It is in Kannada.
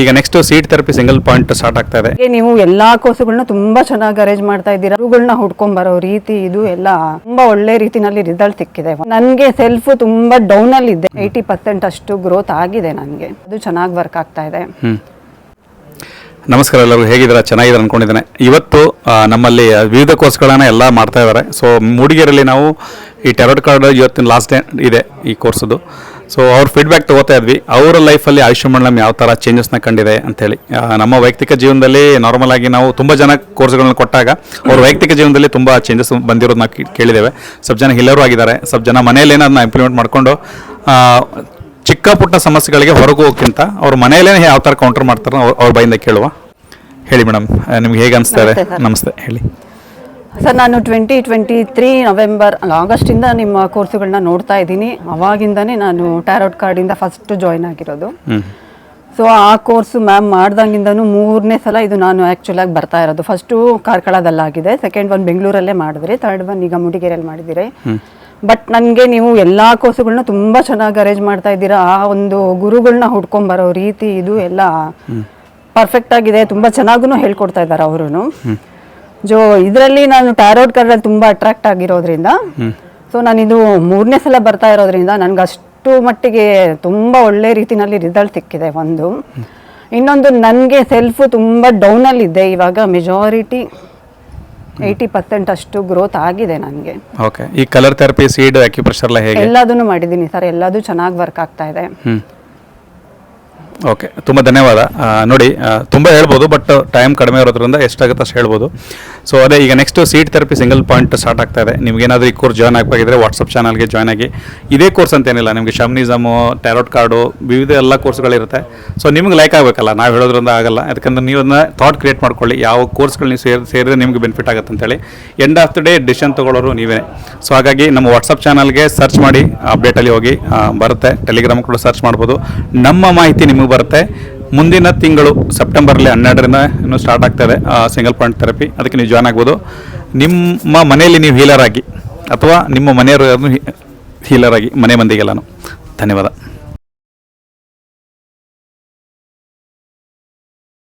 ಈಗ next seat therapy single point start ಆಗ್ತಾ ಇದೆ. ನೀವು ಎಲ್ಲಾ ಕೋರ್ಸುಗಳನ್ನ ತುಂಬಾ ಚೆನ್ನಾಗಿ ಅರೇಂಜ್ ಮಾಡ್ತಾ ಇದ್ದೀರಾ. ಇವುಗಳನ್ನ ಹುಡ್ಕೊಂಡ್ ಬರೋ ರೀತಿ ಇದು ಎಲ್ಲ ತುಂಬಾ ಒಳ್ಳೆ ರೀತಿನಲ್ಲಿ ರಿಸಲ್ಟ್ ಸಿಕ್ಕಿದೆ. ನನ್ಗೆ ಸೆಲ್ಫ್ ತುಂಬಾ ಡೌನ್ ಅಲ್ಲಿ ಇದೆ. 80% ಅಷ್ಟು ಗ್ರೋತ್ ಆಗಿದೆ ನನಗೆ. ಅದು ಚೆನ್ನಾಗಿ ವರ್ಕ್ ಆಗ್ತಾ ಇದೆ. ನಮಸ್ಕಾರ, ಎಲ್ಲರೂ ಹೇಗಿದ್ದೀರಾ? ಚೆನ್ನಾಗಿದ್ದಾರೆ ಅನ್ಕೊಂಡಿದ್ದೇನೆ. ಇವತ್ತು ನಮ್ಮಲ್ಲಿ ವಿವಿಧ ಕೋರ್ಸ್ಗಳನ್ನ ಎಲ್ಲ ಮಾಡ್ತಾ ಇದ್ದಾರೆ. ಸೊ ಮೂಡಿಗೆರೆಯಲ್ಲಿ ನಾವು ಈ ಟ್ಯಾರೋಟ್ ಕಾರ್ಡ್ ಇವತ್ತಿನ ಲಾಸ್ಟ್ ಡೇ ಇದೆ ಈ ಕೋರ್ಸದು. ಸೊ ಅವ್ರ ಫೀಡ್ಬ್ಯಾಕ್ ತೊಗೋತಾ ಇದ್ವಿ. ಅವರ ಲೈಫಲ್ಲಿ ಆಯುಷ್ಮಾನ್ ಯಾವ ಥರ ಚೇಂಜಸ್ನ ಕಂಡಿದೆ ಅಂಥೇಳಿ. ನಮ್ಮ ವೈಯಕ್ತಿಕ ಜೀವನದಲ್ಲಿ ನಾರ್ಮಲ್ ಆಗಿ ನಾವು ತುಂಬ ಜನ ಕೋರ್ಸ್ಗಳನ್ನ ಕೊಟ್ಟಾಗ ಅವ್ರ ವೈಯಕ್ತಿಕ ಜೀವನದಲ್ಲಿ ತುಂಬ ಚೇಂಜಸ್ ಬಂದಿರೋದು ನಾವು ಕೇಳಿದ್ದೇವೆ. ಸ್ವಲ್ಪ ಜನ ಹಿಲ್ಲರೂ ಆಗಿದ್ದಾರೆ. ಸ್ವಲ್ಪ ಜನ ಮನೆಯಲ್ಲಿ ಅದನ್ನ ಇಂಪ್ಲಿಮೆಂಟ್ ಮಾಡಿಕೊಂಡು ಚಿಕ್ಕ ಪುಟ್ಟ ಸಮಸ್ಯೆಗಳಿಗೆ ಹೊರಗೆ ಹೋಗೋಕ್ಕಿಂತ ಅವ್ರ ಮನೆಯಲ್ಲೇ ಯಾವ ಥರ ಕೌಂಟರ್ ಮಾಡ್ತಾರೆ ಅವ್ರ ಬಾಯಿಂದ ಕೇಳುವ. ಹೇಳಿ ಮೇಡಮ್, ನಿಮ್ಗೆ ಹೇಗೆ ಅನಿಸ್ತಾ ಇದೆ? ನಮಸ್ತೆ, ಹೇಳಿ ಸರ್. ನಾನು 2023 ಆಗಸ್ಟಿಂದ ನಿಮ್ಮ ಕೋರ್ಸುಗಳನ್ನ ನೋಡ್ತಾ ಇದ್ದೀನಿ. ಅವಾಗಿಂದನೇ ನಾನು ಟ್ಯಾರೋಟ್ ಕಾರ್ಡಿಂದ ಫಸ್ಟ್ ಜಾಯ್ನ್ ಆಗಿರೋದು. ಸೊ ಆ ಕೋರ್ಸು ಮ್ಯಾಮ್ ಮಾಡ್ದಂಗಿಂದನೂ 3ನೇ ಸಲ ಇದು ನಾನು ಆ್ಯಕ್ಚುಲಾಗಿ ಬರ್ತಾ ಇರೋದು. ಫಸ್ಟು ಕಾರ್ಕಳದಲ್ಲಾಗಿದೆ, ಸೆಕೆಂಡ್ ಒನ್ ಬೆಂಗಳೂರಲ್ಲೇ ಮಾಡಿದ್ರಿ, ಥರ್ಡ್ ಒನ್ ಈಗ ಮೂಡಿಗೆರೆಯಲ್ಲಿ ಮಾಡಿದ್ದೀರಿ. ಬಟ್ ನನಗೆ ನೀವು ಎಲ್ಲ ಕೋರ್ಸುಗಳನ್ನ ತುಂಬ ಚೆನ್ನಾಗಿ ಅರೇಂಜ್ ಮಾಡ್ತಾ ಇದ್ದೀರಾ. ಆ ಒಂದು ಗುರುಗಳನ್ನ ಹುಡ್ಕೊಂಬರೋ ರೀತಿ ಇದು ಎಲ್ಲ ಪರ್ಫೆಕ್ಟ್ ಆಗಿದೆ. ತುಂಬ ಚೆನ್ನಾಗೂ ಹೇಳ್ಕೊಡ್ತಾ ಇದ್ದಾರೆ ಅವರು. ಇದರಲ್ಲಿ ನಾನು ಟ್ಯಾರೋಟ್ ಕಾರ್ಡಲ್ಲಿ ತುಂಬ ಅಟ್ರಾಕ್ಟ್ ಆಗಿರೋದ್ರಿಂದ, ಸೊ ನಾನಿದು 3ನೇ ಸಲ ಬರ್ತಾ ಇರೋದ್ರಿಂದ ನನಗೆ ಅಷ್ಟು ಮಟ್ಟಿಗೆ ತುಂಬ ಒಳ್ಳೆ ರೀತಿನಲ್ಲಿ ರಿಸಲ್ಟ್ ಸಿಕ್ಕಿದೆ. ಒಂದು ಇನ್ನೊಂದು, ನನಗೆ ಸೆಲ್ಫ್ ತುಂಬ ಡೌನಲ್ಲಿದ್ದೆ. ಇವಾಗ ಮೆಜಾರಿಟಿ 80% ಅಷ್ಟು ಗ್ರೋತ್ ಆಗಿದೆ ನನಗೆ. ಓಕೆ. ಈ ಕಲರ್ ಥೆರಪಿ, ಸೀಡ್, ಅಕ್ಯುಪ್ರೆಷರ್ ಎಲ್ಲ ಹೇಗೆ? ಎಲ್ಲದನ್ನು ಮಾಡಿದ್ದೀನಿ ಸರ್. ಎಲ್ಲದೂ ಚೆನ್ನಾಗಿ ವರ್ಕ್ ಆಗ್ತಾ ಇದೆ. ಓಕೆ, ತುಂಬ ಧನ್ಯವಾದ. ನೋಡಿ, ತುಂಬ ಹೇಳ್ಬೋದು, ಬಟ್ ಟೈಮ್ ಕಡಿಮೆ ಇರೋದ್ರಿಂದ ಎಷ್ಟಾಗುತ್ತೆ ಅಷ್ಟು ಹೇಳ್ಬೋದು. ಸೊ ಅದೇ ಈಗ next seat therapy single point start ಆಗ್ತಾ ಇದೆ. ನಿಮಗೇನಾದರೂ ಈ ಕೋರ್ಸ್ ಜಾಯ್ನ್ ಆಗಬೇಕಿದ್ರೆ ವಾಟ್ಸಪ್ ಚಾನಲ್ಗೆ ಜಾಯ್ನ್ ಆಗಿ. ಇದೇ ಕೋರ್ಸ್ ಅಂತೇನಿಲ್ಲ, ನಿಮಗೆ ಶಮ್ನಿಸಮು, ಟ್ಯಾರೋಟ್ ಕಾರ್ಡು, ವಿವಿಧ ಎಲ್ಲ ಕೋರ್ಸ್ಗಳಿರುತ್ತೆ. ಸೊ ನಿಮ್ಗೆ ಲೈಕ್ ಆಗಬೇಕಲ್ಲ, ನಾವು ಹೇಳೋದ್ರಿಂದ ಆಗಲ್ಲ. ಯಾಕಂದ್ರೆ ನೀವು ಅದನ್ನ ಥಾಟ್ ಕ್ರಿಯೇಟ್ ಮಾಡ್ಕೊಳ್ಳಿ, ಯಾವ ಕೋರ್ಸ್ಗಳು ನೀವು ಸೇರಿದ್ರೆ ನಿಮಗೆ ಬೆನಿಫಿಟ್ ಆಗುತ್ತೆ ಅಂತೇಳಿ. End of the day decision ತೊಗೊಳ್ಳೋರು ನೀವೇ. ಸೊ ಹಾಗಾಗಿ ನಮ್ಮ ವಾಟ್ಸಪ್ ಚಾನಲ್ಗೆ ಸರ್ಚ್ ಮಾಡಿ, ಅಪ್ಡೇಟಲ್ಲಿ ಹೋಗಿ ಬರುತ್ತೆ. ಟೆಲಿಗ್ರಾಮ್ ಕೂಡ ಸರ್ಚ್ ಮಾಡ್ಬೋದು. ನಮ್ಮ ಮಾಹಿತಿ ನಿಮಗೆ ಬರುತ್ತೆ. ಮುಂದಿನ ತಿಂಗಳು ಸೆಪ್ಟೆಂಬರಲ್ಲಿ 12ರಿಂದ ಇನ್ನೂ ಸ್ಟಾರ್ಟ್ ಆಗ್ತಾಯಿದೆ ಸಿಂಗಲ್ ಪಾಯಿಂಟ್ ಥೆರಪಿ. ಅದಕ್ಕೆ ನೀವು ಜಾಯ್ನ್ ಆಗ್ಬೋದು. ನಿಮ್ಮ ಮನೆಯಲ್ಲಿ ನೀವು ಹೀಲರ್ ಆಗಿ, ಅಥವಾ ನಿಮ್ಮ ಮನೆಯವರು ಹೀಲರ್ ಆಗಿ, ಮನೆ ಮಂದಿಗೆಲ್ಲನೂ. ಧನ್ಯವಾದ.